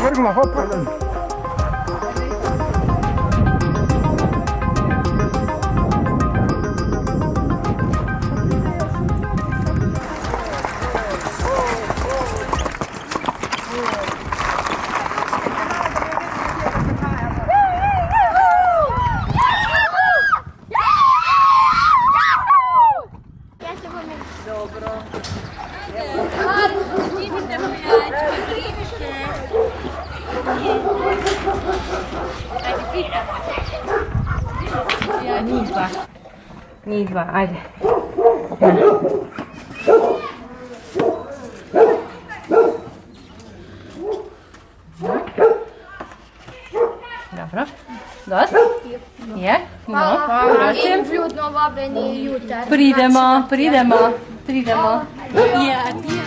Vrgla, hopa. Njih dva, ajde. Dobro. Dost? Je? No, prosim. Vljudno vabljeni jutar. Pridemo. Je, ti.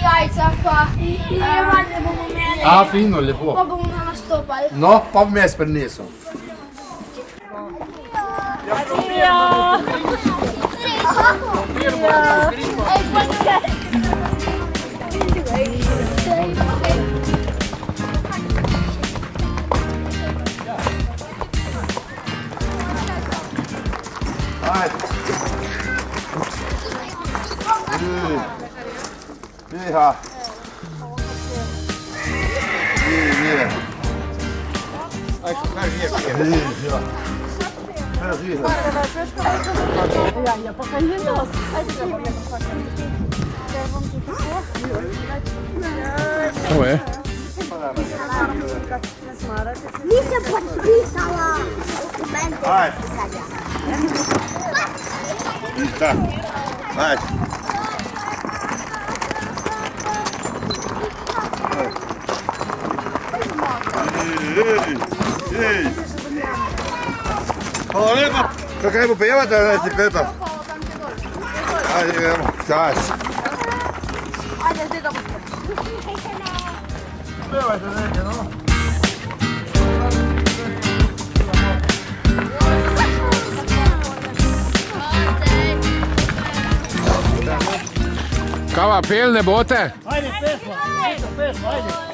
Jajca pa A, fino, lepo. pa bomo nastopali. No, pa bi me sprenesel. Ajde. Iha. Nije. Ajde, kaj nije? Ja pokažem nos. Ovo je? Nisam potpisala dokumente. Ajde. Šta? Ajde. Ej! Hvala lijepo! Kako ajmo pjevati, da ne ti petam? Ajde, idemo. Čas. Ajde, ti da Pjevajte neke, no? Kava, pel ne bote? Ajde, pesma, ajde.